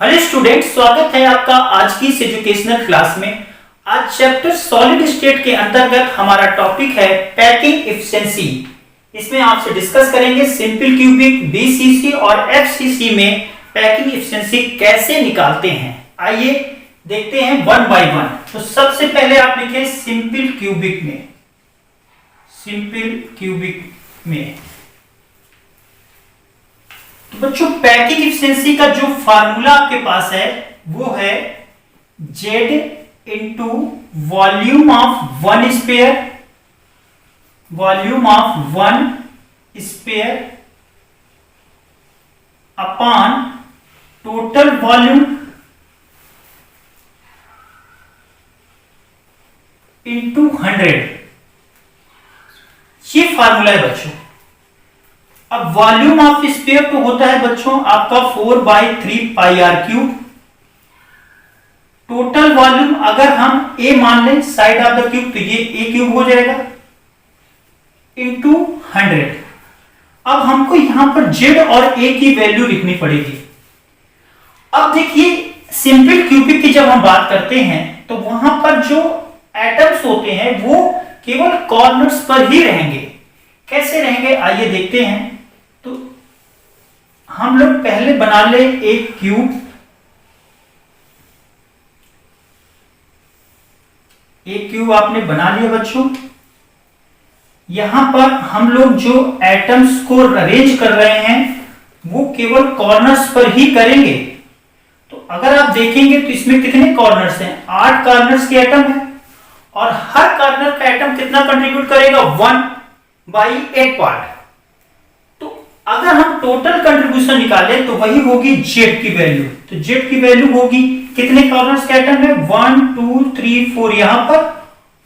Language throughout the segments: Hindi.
हेलो स्टूडेंट, स्वागत है आपका आज की इस एजुकेशनल क्लास में। आज चैप्टर सॉलिड स्टेट के अंतर्गत हमारा टॉपिक है पैकिंग एफिशिएंसी। इसमें आपसे डिस्कस करेंगे सिंपल क्यूबिक, बीसीसी और एफसीसी में पैकिंग एफिशिएंसी कैसे निकालते हैं। आइए देखते हैं वन बाय वन। तो सबसे पहले आप लिखें सिंपल क्यूबिक में तो बच्चों पैकिंग एफिशिएंसी का जो फार्मूला आपके पास है वो है Z into volume of one sphere upon total volume into 100। ये फार्मूला है बच्चों। अब वॉल्यूम ऑफ स्पेयर तो होता है बच्चों आपका 4/3 पाई आर क्यूब। टोटल वॉल्यूम अगर हम ए मान लें साइड ऑफ द क्यूब तो ये ए क्यूब हो जाएगा इंटू 100। अब हमको यहां पर जेड और ए की वैल्यू लिखनी पड़ेगी। अब देखिए सिंपल क्यूबिक की जब हम बात करते हैं तो वहां पर जो एटम्स होते हैं वो केवल कॉर्नर्स पर ही रहेंगे। कैसे रहेंगे आइए देखते हैं। तो हम लोग पहले बना ले एक क्यूब। एक क्यूब आपने बना लिया बच्चों। यहां पर हम लोग जो एटम्स को अरेंज कर रहे हैं वो केवल कॉर्नर्स पर ही करेंगे। तो अगर आप देखेंगे तो इसमें कितने कॉर्नर्स हैं? 8 कॉर्नर्स के एटम है और हर कॉर्नर का एटम कितना कंट्रीब्यूट करेगा? 1/8 पार्ट। तो अगर हम टोटल कंट्रीब्यूशन निकालें तो वही होगी जेड की वैल्यू। तो जेड की वैल्यू होगी कितने कॉर्नर्स के एटम है? 1 2 3 4, यहां पर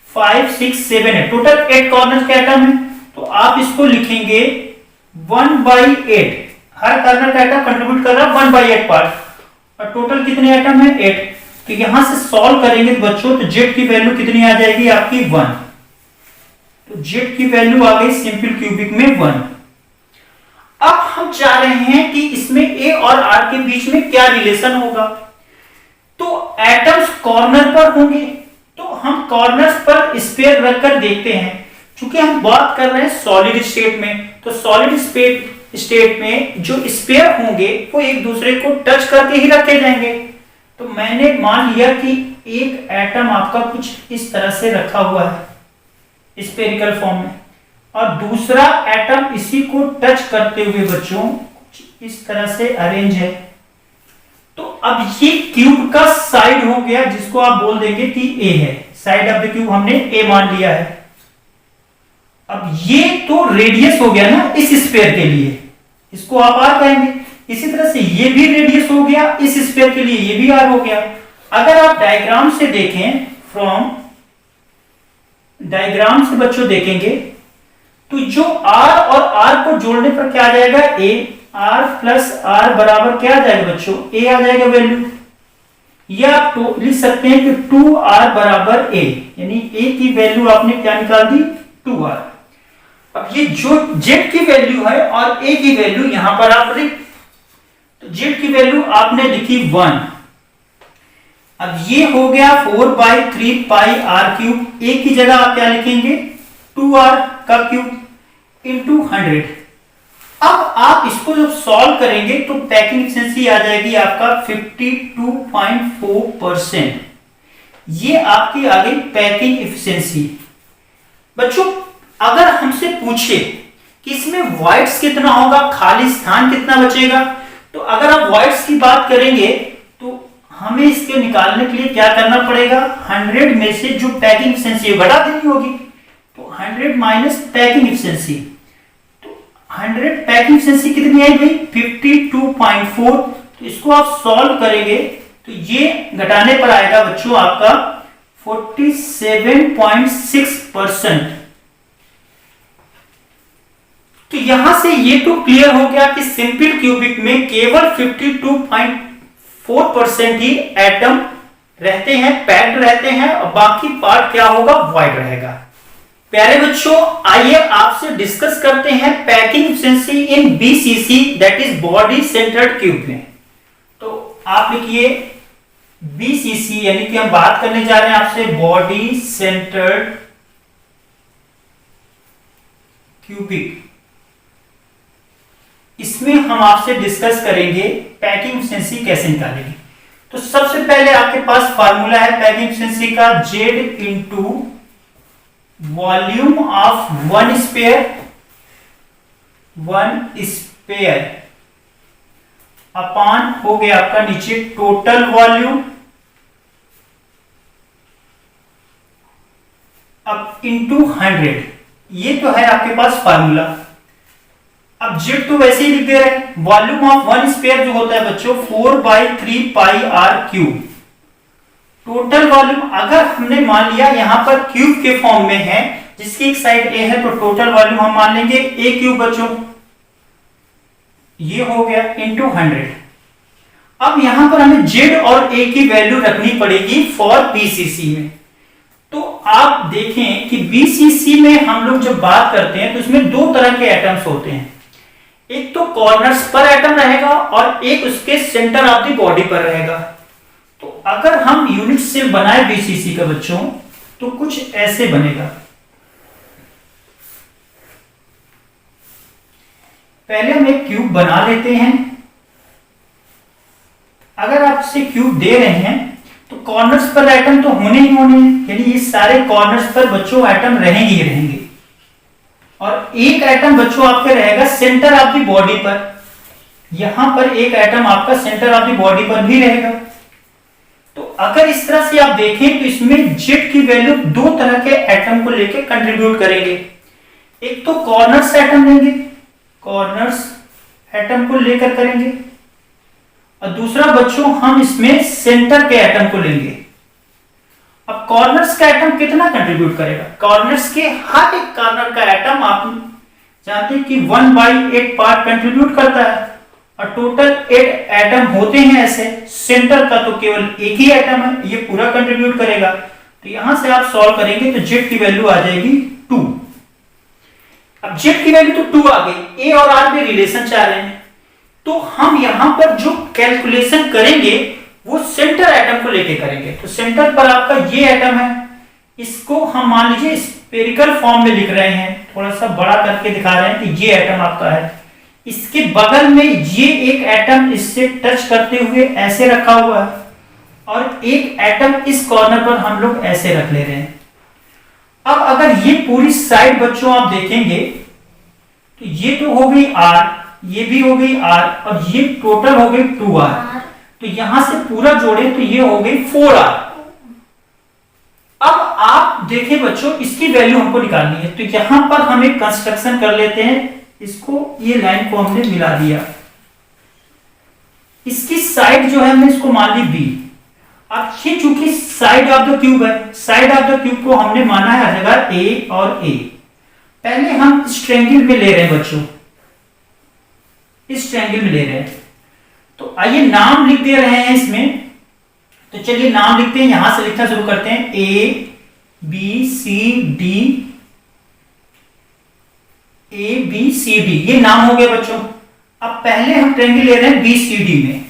5 6 7 है। टोटल 8 कॉर्नर्स के एटम है। तो आप इसको लिखेंगे 1/8। हर कॉर्नर का एटम कंट्रीब्यूट कर रहा है 1/8 पार्ट और टोटल कितने एटम है? 8। तो यहां से सॉल्व करेंगे तो बच्चों तो जेड की वैल्यू कितनी आ जाएगी आपकी? 1। तो जेड की वैल्यू आ गई सिंपल क्यूबिक में 1। अब हम चाह रहे हैं कि इसमें ए और आर के बीच में क्या रिलेशन होगा। तो एटम्स कॉर्नर पर होंगे तो हम कॉर्नर्स पर स्पेयर रखकर देखते हैं। क्योंकि हम बात कर रहे हैं सॉलिड स्टेट में, तो सॉलिड स्टेट में जो स्पेयर होंगे वो एक दूसरे को टच करके ही रखे जाएंगे। तो मैंने मान लिया कि एक एटम आपका कुछ इस तरह से रखा हुआ है स्फेरिकल फॉर्म में और दूसरा एटम इसी को टच करते हुए बच्चों कुछ इस तरह से अरेंज है। तो अब ये क्यूब का साइड हो गया जिसको आप बोल देंगे कि ए है। साइड ऑफ द क्यूब हमने ए मान लिया है। अब ये तो रेडियस हो गया ना इस स्फेयर के लिए, इसको आप आर कहेंगे। इसी तरह से ये भी रेडियस हो गया इस स्फेयर के लिए, ये भी आर हो गया। अगर आप डायग्राम से देखें, फ्रॉम डायग्राम से बच्चों देखेंगे तो जो आर और आर को जोड़ने पर क्या आ जाएगा? ए। आर प्लस आर बराबर क्या आ जाएगा बच्चों? ए आ जाएगा वैल्यू। या आप लिख सकते हैं कि 2r बराबर ए, यानी ए की वैल्यू आपने क्या निकाल दी? 2r। अब ये जो जेड की वैल्यू है और ए की वैल्यू यहां पर आप लिख, तो जेड की वैल्यू आपने लिखी 1। अब ये हो गया 4/3 पाई आर क्यूब। ए की जगह आप क्या लिखेंगे? 2r का क्यूब इंटू 100। अब आप इसको जब सॉल्व करेंगे तो पैकिंग एफिशिएंसी आ जाएगी आपका 52.4%। ये आपकी आ गई पैकिंग एफिशिएंसी। बच्चों अगर हमसे पूछे कि इसमें वॉइड्स कितना होगा, खाली स्थान कितना बचेगा, तो अगर आप वॉइड्स की बात करेंगे तो हमें इसके निकालने के लिए क्या करना पड़ेगा? 100 में से जो पैकिंग एफिशिएंसी घटा देनी होगी। तो 100 माइनस पैकिंग एफिशिएंसी, तो 100 पैकिंग एफिशिएंसी कितनी आई भाई? 52.4। तो इसको आप सॉल्व करेंगे तो ये घटाने पर आएगा बच्चों आपका 47.6%। तो यहां से ये तो क्लियर हो गया कि सिंपल क्यूबिक में केवल 52.4% ही एटम रहते हैं, पैक्ड रहते हैं और बाकी पार्ट क्या होगा? वॉइड रहेगा। प्यारे बच्चों आइए आपसे डिस्कस करते हैं packing efficiency in BCC that is body centred cube में। तो आप लिखिए BCC, यानी कि हम बात करने जा रहे हैं आपसे बॉडी सेंटर्ड क्यूबिक। इसमें हम आपसे डिस्कस करेंगे पैकिंग एफिशिएंसी कैसे निकालेंगे। तो सबसे पहले आपके पास फार्मूला है पैकिंग एफिशिएंसी का, Z into volume of one sphere upon हो गया आपका नीचे टोटल वॉल्यूम, अब इंटू 100। ये तो है आपके पास फार्मूला। अब जेड तो वैसे ही लिख दे रहे हैं, वॉल्यूम ऑफ वन स्पेयर जो होता है बच्चों 4/3 पाई आर क्यूब। टोटल वॉल्यूम अगर हमने मान लिया यहां पर क्यूब के फॉर्म में है, जिसकी एक साइड ए है, तो टोटल वॉल्यूम हम मान लेंगे ए क्यूब बच्चों, ये हो गया इंटू 100। अब यहां पर हमें जेड और ए की वैल्यू रखनी पड़ेगी फॉर बीसीसी में। तो आप देखें कि बीसीसी में हम लोग जब बात करते हैं तो उसमें दो तरह के एटम्स होते हैं, एक तो कॉर्नर्स पर एटम रहेगा और एक उसके सेंटर ऑफ द बॉडी पर रहेगा। तो अगर हम यूनिट सेल बनाए बीसीसी का बच्चों तो कुछ ऐसे बनेगा। पहले हम एक क्यूब बना लेते हैं। अगर आप इसे क्यूब दे रहे हैं तो कॉर्नर्स पर एटम तो होने ही होने हैं, यानी ये सारे कॉर्नर्स पर बच्चों एटम रहेंगे ही रहेंगे, और एक एटम बच्चों आपके रहेगा सेंटर ऑफ द बॉडी पर। यहां पर एक एटम आपका सेंटर ऑफ द बॉडी पर भी रहेगा। तो अगर इस तरह से आप देखें तो इसमें जेड की वैल्यू दो तरह के एटम को लेकर कंट्रीब्यूट करेंगे। एक तो कॉर्नर्स एटम लेंगे, कॉर्नर्स एटम को लेकर करेंगे, और दूसरा बच्चों हम इसमें सेंटर के एटम को लेंगे। अब कॉर्नर्स का एटम कितना कंट्रीब्यूट करेगा? कॉर्नर्स के हर एक कॉर्नर का एटम आप जानते हैं कि 1/8 पार्ट कंट्रीब्यूट करता है, और टोटल 8 एटम होते हैं ऐसे। सेंटर का तो केवल एक ही एटम है, ये पूरा कंट्रीब्यूट करेगा। तो यहां से आप सॉल्व करेंगे तो जेड की वैल्यू आ जाएगी 2। अब जेड की वैल्यू तो 2 आ गई, ए और आर में रिलेशन चाह रहे हैं, तो हम यहां पर जो कैलकुलेशन करेंगे वो सेंटर एटम को लेके करेंगे। तो सेंटर पर आपका ये एटम है, इसको हम मान लीजिए स्फेरिकल फॉर्म में लिख रहे हैं, थोड़ा सा बड़ा करके दिखा रहे हैं कि ये एटम आपका है। इसके बगल में ये एक एटम इससे टच करते हुए ऐसे रखा हुआ है, और एक एटम इस कॉर्नर पर हम लोग ऐसे रख ले रहे हैं। अब अगर ये पूरी साइड बच्चों आप देखेंगे तो ये तो हो गई आर, ये भी हो गई आर, और ये टोटल हो गई 2r। तो यहां से पूरा जोड़े तो ये हो गई 4r। अब आप देखें बच्चों इसकी वैल्यू हमको निकालनी है, तो यहां पर हम एक कंस्ट्रक्शन कर लेते हैं। इसको ये लाइन को हमने मिला दिया, इसकी साइड जो है हमने इसको मान ली b। अब ये चूंकि साइड ऑफ द क्यूब है, साइड ऑफ द क्यूब को हमने माना है जगह a और a। पहले हम इस ट्रायंगल में ले रहे हैं बच्चों, इस ट्रायंगल में ले रहे हैं, तो आइए नाम लिख दे रहे हैं इसमें। तो चलिए नाम लिखते हैं, यहां से लिखना शुरू करते हैं, A B C D, ये नाम हो गए बच्चों। अब पहले हम ट्रायंगल ले रहे हैं BCD में,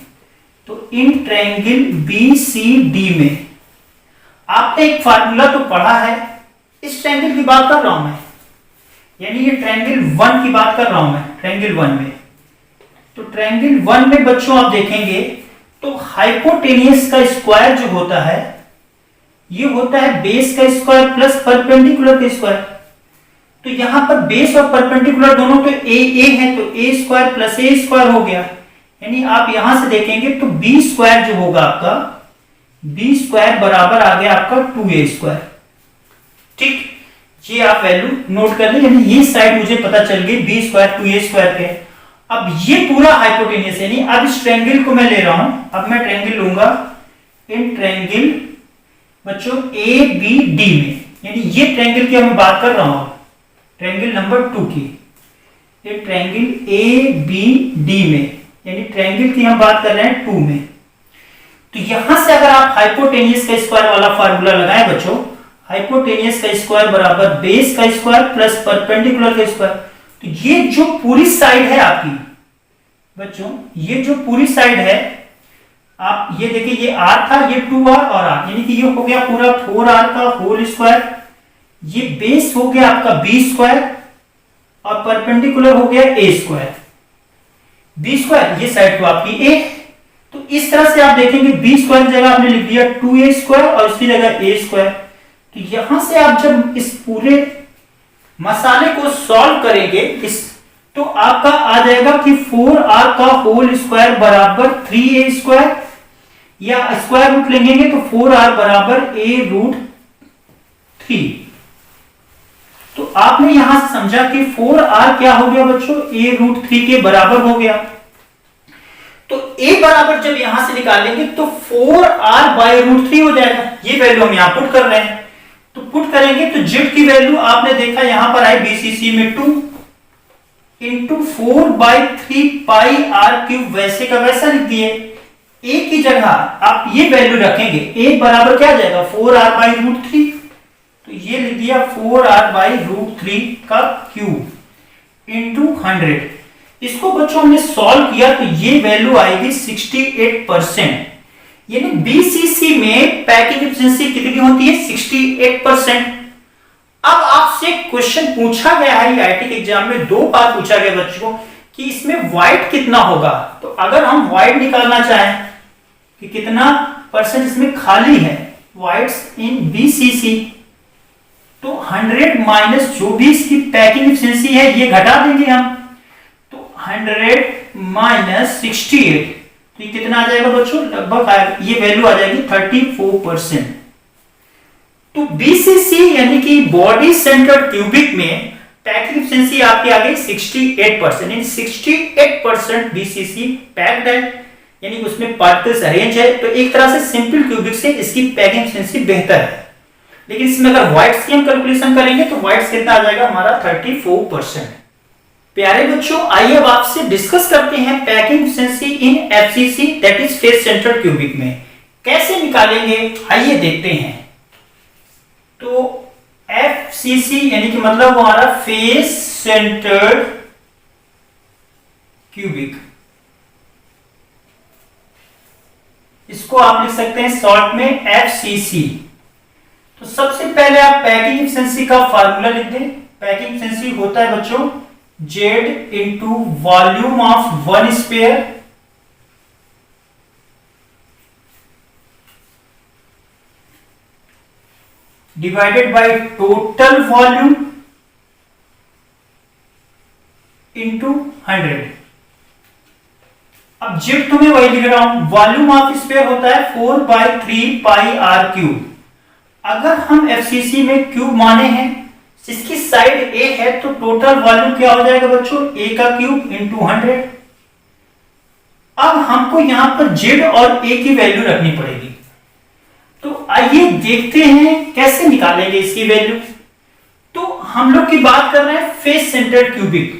तो इन ट्रायंगल BCD में आपने एक फार्मूला तो पढ़ा है, इस ट्रायंगल की बात कर रहा हूं मैं, यानी ये ट्रायंगल 1 की बात कर रहा हूं मैं, ट्रायंगल 1 में। तो ट्रायंगल 1 में बच्चों आप देखेंगे तो हाइपोटेनियस का स्क्वायर जो होता है ये होता है बेस का स्क्वायर प्लस परपेंडिकुलर का स्क्वायर। तो यहां पर बेस और परपेंडिकुलर दोनों तो ए है, तो ए स्क्वायर प्लस ए स्क्वायर हो गया, यानी आप यहां से देखेंगे तो बी स्क्वायर जो होगा आपका, बी स्क्वायर बराबर आ गया आपका 2a स्क्वायर। ठीक, ये आप वैल्यू नोट कर ले, यानी ये साइड मुझे पता चल गई बी स्क्वायर 2a स्क्वायर के। अब ये पूरा हाइपोटेनियस, यानी अब इस ट्रायंगल को मैं ले रहा हूं, अब मैं ट्रायंगल लूंगा इन ट्रायंगल बच्चों ABD में, यानी ये ट्रायंगल की मैं बात कर रहा हूं, ट्रायंगल नंबर 2 की, ये ट्रायंगल ABD में, यानी ट्रायंगल की हम बात कर रहे हैं 2 में। तो यहां से अगर आप हाइपोटेनियस का स्क्वायर वाला फार्मूला लगाएं बच्चों, हाइपोटेनियस का स्क्वायर बराबर बेस का स्क्वायर प्लस परपेंडिकुलर का स्क्वायर, तो ये जो पूरी साइड है आपकी बच्चों, ये जो पूरी साइड है आप ये देखिए, ये r था, ये 2r और r, यानी कि ये हो गया पूरा 4r का होल स्क्वायर। ये बेस हो गया आपका b स्क्वायर और परपेंडिकुलर हो गया a स्क्वायर। b स्क्वायर ये साइड तो आपकी a, तो इस तरह से आप देखेंगे b स्क्वायर की जगह आपने लिख दिया 2a स्क्वायर और इसकी जगह a स्क्वायर। तो यहां से आप जब इस पूरे मसाले को सॉल्व करेंगे इस, तो आपका आ जाएगा कि 4r का होल स्क्वायर बराबर 3a स्क्वायर, या स्क्वायर रूट लेंगे तो 4r बराबर a रूट 3। तो आपने यहां से समझा कि 4r क्या हो गया बच्चों, a रूट 3 के बराबर हो गया। तो a बराबर जब यहां से निकालेंगे तो 4r बाय रूट 3 हो जाएगा। ये वैल्यू हम यहां पुट कर रहे हैं, तो पुट करेंगे तो z की वैल्यू आपने देखा यहां पर आई बीसीसी में 2 इंटू 4/3 पाई r क्यूब, वैसे का वैसा लिख दिए। a की जगह आप ये वैल्यू रखेंगे, a बराबर क्या आ जाएगा 4r बाई रूट 3, तो ये लिख दिया 4r बाई रूट 3 का क्यूब इंटू 100। इसको बच्चों हमने सॉल्व किया तो ये वैल्यू आएगी 68%। यानी बीसीसी में पैकिंग एफिशिएंसी कितनी होती है, 68%। अब आपसे क्वेश्चन पूछा गया है आईआईटी के एग्जाम में, 2 बार पूछा गया बच्चों कि इसमें वाइट कितना होगा। तो अगर हम वाइट निकालना चाहें कि कितना परसेंट इसमें खाली है वाइट्स इन बीसीसी, तो 100 माइनस जो भी इसकी पैकिंग एफिशिएंसी है ये घटा देंगे हम, तो 100 माइनस 68, तो ये कितना आ जाएगा बच्चों, लगभग ये वैल्यू आ जाएगी 34%। तो बीसीसी यानी कि बॉडी सेंटर्ड क्यूबिक में पैकिंग एफिशिएंसी आपकी आ गई 68%, यानी 68% बीसीसी पैक्ड है, यानी उसमें पार्टिकल्स अरेंज है। तो एक तरह से सिंपल क्यूबिक से इसकी पैकिंग एफिशिएंसी बेहतर है। लेकिन इसमें अगर व्हाइट्स की हम कैलकुलेशन करेंगे तो व्हाइट्स कितना आ जाएगा हमारा 34%। प्यारे बच्चों, आइए अब आपसे डिस्कस करते हैं packing efficiency in FCC, that is face centred cubic में कैसे निकालेंगे, आइए देखते हैं। तो एफसीसी यानी कि मतलब हमारा फेस सेंटर्ड क्यूबिक, इसको आप लिख सकते हैं शॉर्ट में एफसीसी। तो सबसे पहले आप पैकिंग एफिशिएंसी का फार्मूला लिख दें। पैकिंग एफिशिएंसी होता है बच्चों Z into volume of one sphere divided by total volume into 100। अब Z तो मैं वही लिख रहा हूं, वॉल्यूम ऑफ स्पेयर होता है 4/3 पाई r क्यूब। अगर हम एफसीसी में क्यूब माने हैं, जिसकी साइड a है, तो टोटल वॉल्यूम क्या हो जाएगा बच्चों, a का क्यूब इंटू 100। अब हमको यहां पर z और a की वैल्यू रखनी पड़ेगी। तो आइए देखते हैं कैसे निकालेंगे इसकी वैल्यू। तो हम लोग की बात कर रहे हैं फेस सेंटर्ड क्यूबिक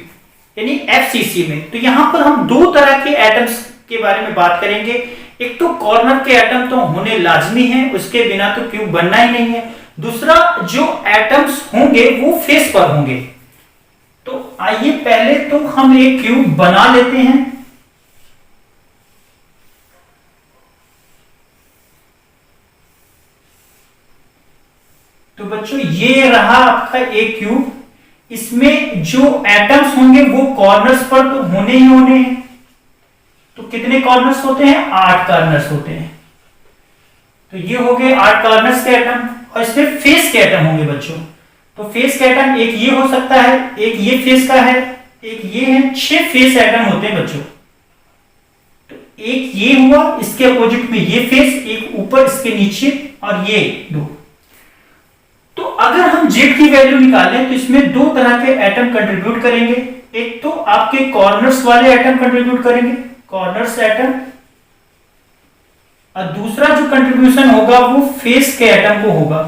यानी एफसीसी में। तो यहां पर हम 2 तरह के एटम्स के बारे में बात करेंगे। एक तो कॉर्नर के एटम तो होने लाजमी है, उसके बिना तो क्यूब बनना ही नहीं है। दूसरा जो एटम्स होंगे वो फेस पर होंगे। तो आइए पहले तो हम एक क्यूब बना लेते हैं। तो बच्चों ये रहा आपका एक क्यूब। इसमें जो एटम्स होंगे वो कॉर्नर्स पर तो होने ही होने हैं। तो कितने कॉर्नर्स होते हैं, 8 कॉर्नर्स होते हैं। तो ये हो गए 8 कॉर्नर्स के एटम, और इसमें फेस के एटम होंगे बच्चों। तो फेस के एटम एक ये हो सकता है, एक ये फेस का है, एक ये है। 6 फेस एटम होते हैं बच्चों। तो एक ये हुआ, इसके अपोजिट में ये फेस, एक ऊपर इसके नीचे, और ये 2। तो अगर हम Z की वैल्यू निकालें तो इसमें 2 तरह के एटम कंट्रीब्यूट करेंगे। एक तो आपके कॉर्नर्स वाले एटम कंट्रीब्यूट करेंगे, कॉर्नर्स एटम, और दूसरा जो कंट्रीब्यूशन होगा वो फेस के एटम को होगा।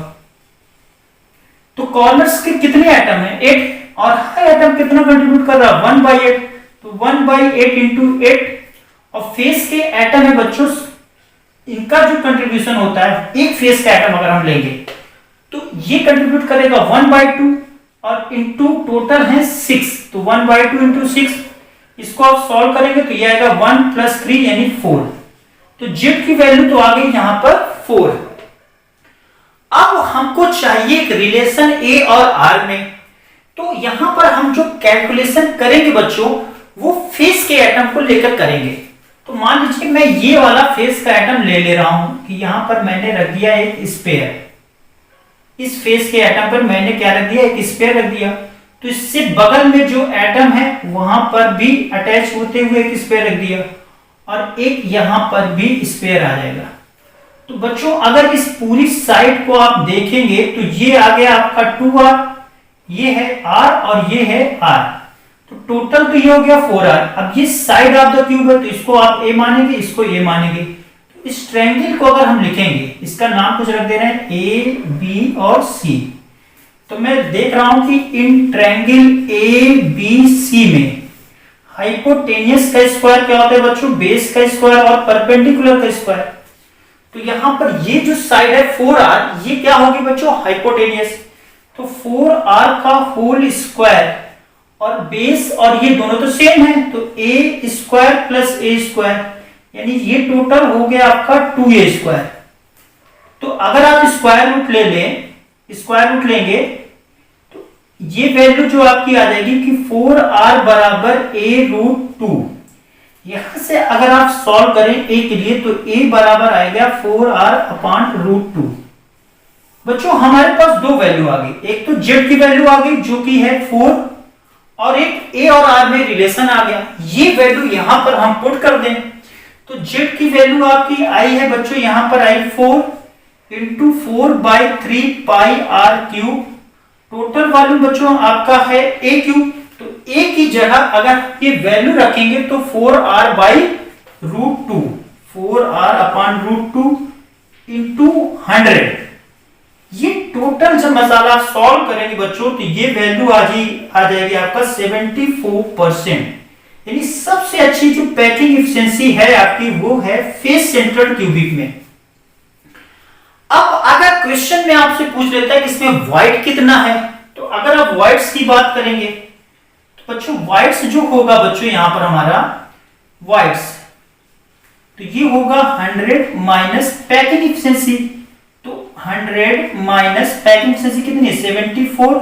तो कॉर्नर्स के कितने एटम हैं, 8, और हर एटम कितना कंट्रीब्यूट कर रहा है, 1/8। तो 1/8 इंटू 8, और फेस के एटम है बच्चों, इनका जो कंट्रीब्यूशन होता है, एक फेस का एटम अगर हम लेंगे तो ये कंट्रीब्यूट करेगा 1/2, और इंटू टोटल है 6। तो 1/2 इंटू 6, इसको आप सॉल्व करेंगे तो ये आएगा 1 + 3 यानी 4। तो Z की वैल्यू तो आ गई यहां पर 4। अब हमको चाहिए एक रिलेशन A और R में, तो यहां पर हम जो कैलकुलेशन करेंगे बच्चों वो फेस के एटम को लेकर करेंगे। तो मान लीजिए मैं ये वाला फेस का एटम ले रहा हूं कि यहां पर मैंने रख दिया एक स्पेयर, इस फेस के एटम पर मैंने क्या रख दिया, एक स्पेयर रख दिया। तो इससे बगल में जो एटम है वहां पर भी अटैच होते हुए एक स्पेयर रख दिया और एक यहां पर भी स्पेयर आ जाएगा। तो बच्चों अगर इस पूरी साइड को आप देखेंगे तो ये आ गया आपका 2r, ये है r और ये है r, तो टोटल तो ये हो गया 4r। अब ये साइड ऑफ द क्यूब है तो इसको आप a मानेंगे, इसको a मानेंगे। तो इस ट्रायंगल को अगर हम लिखेंगे, इसका नाम कुछ रख दे रहे हैं a, b और c। तो मैं देख रहा हूं कि इन ट्रायंगल ABC में हाइपोटेनियस का स्क्वायर क्या होता है बच्चों, बेस का स्क्वायर और परपेंडिकुलर का स्क्वायर। तो यहां पर ये जो साइड है 4r, ये क्या होगी बच्चों, हाइपोटेनियस। तो 4r का होल स्क्वायर और बेस और ये दोनों तो सेम है, तो a square plus a square, यानी ये टोटल हो गया आपका 2a स्क्वायर। तो अगर आप स्क्वायर रूट स्क्वायर रूट लेंगे तो ये वैल्यू जो आपकी आ जाएगी कि 4r बराबर a रूट 2। यहां से अगर आप सॉल्व करें a के लिए तो a बराबर आएगा 4r अपॉन रूट 2। बच्चों हमारे पास दो वैल्यू आ गई, एक तो z की वैल्यू आ गई जो कि है 4 और एक a और r में रिलेशन आ गया। ये वैल्यू यहां पर हम पुट कर दें तो z की वैल्यू आपकी आई है बच्चों यहां पर आई 4 इंटू 4/3 पाई r क्यूब। टोटल वैल्यू बच्चों आपका है a क्यूब, तो a की जगह अगर ये वैल्यू रखेंगे तो 4r by root 2, 4r upon root 2 into 100। ये टोटल जब मसाला सॉल्व करेंगे बच्चों तो ये वैल्यू आ जाएगी आपका 74%। यानी सबसे अच्छी जो पैकिंग एफिशिएंसी है आपकी वो है फेस सेंटर्ड क्यूबिक में। अब अगर क्वेश्चन में आपसे पूछ लेता है कि इसमें व्हाइट कितना है, तो अगर आप व्हाइट्स की बात करेंगे तो बच्चों व्हाइट्स जो होगा बच्चों यहां पर हमारा व्हाइट्स, तो ये होगा 100 माइनस पैकिंग एफिशिएंसी। तो 100 माइनस पैकिंग एफिशिएंसी कितनी है 74।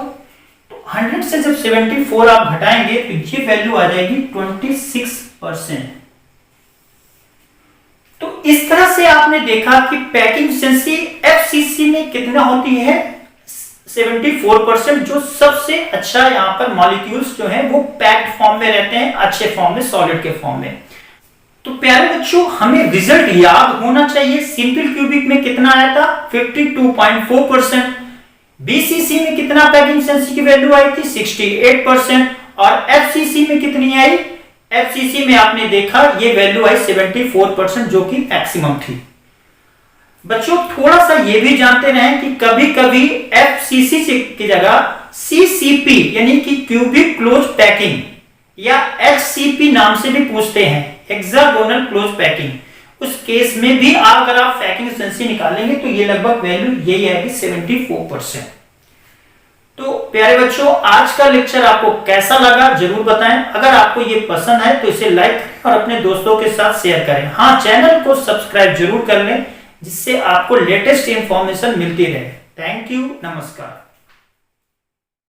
तो 100 से जब 74 आप घटाएंगे तो ये वैल्यू आ जाएगी 26%। तो इस तरह से आपने देखा कि पैकिंग एफिशिएंसी एफसीसी में कितना होती है 74%, जो सबसे अच्छा यहाँ पर मॉलिक्यूल्स जो हैं वो पैक्ड फॉर्म में रहते हैं, अच्छे फॉर्म में, सॉलिड के फॉर्म में। तो प्यारे बच्चों हमें रिजल्ट याद होना चाहिए। सिंपल क्यूबिक में कितना आया था 52.4%, बीसीसी में कितना पैकिंग एफिशिएंसी की वैल्यू आई थी 68% और एफसीसी में कितनी आई, एफसीसी में आपने देखा ये वैल्यू आई 74% जो कि मैक्सिमम थी। बच्चों थोड़ा सा ये भी जानते रहें कि कभी कभी एफसीसी की जगह सीसीपी यानी कि क्यूबिक क्लोज पैकिंग या एक्ससीपी नाम से भी पूछते हैं, हेक्सागोनल क्लोज पैकिंग। उस केस में भी अगर आप पैकिंग एफिशिएंसी निकालेंगे तो ये लगभग वैल्यू यही आएगी 74%। तो प्यारे बच्चों आज का लेक्चर आपको कैसा लगा जरूर बताएं। अगर आपको ये पसंद है तो इसे लाइक करें और अपने दोस्तों के साथ शेयर करें। हाँ, चैनल को सब्सक्राइब जरूर कर लें जिससे आपको लेटेस्ट इंफॉर्मेशन मिलती रहे। थैंक यू, नमस्कार।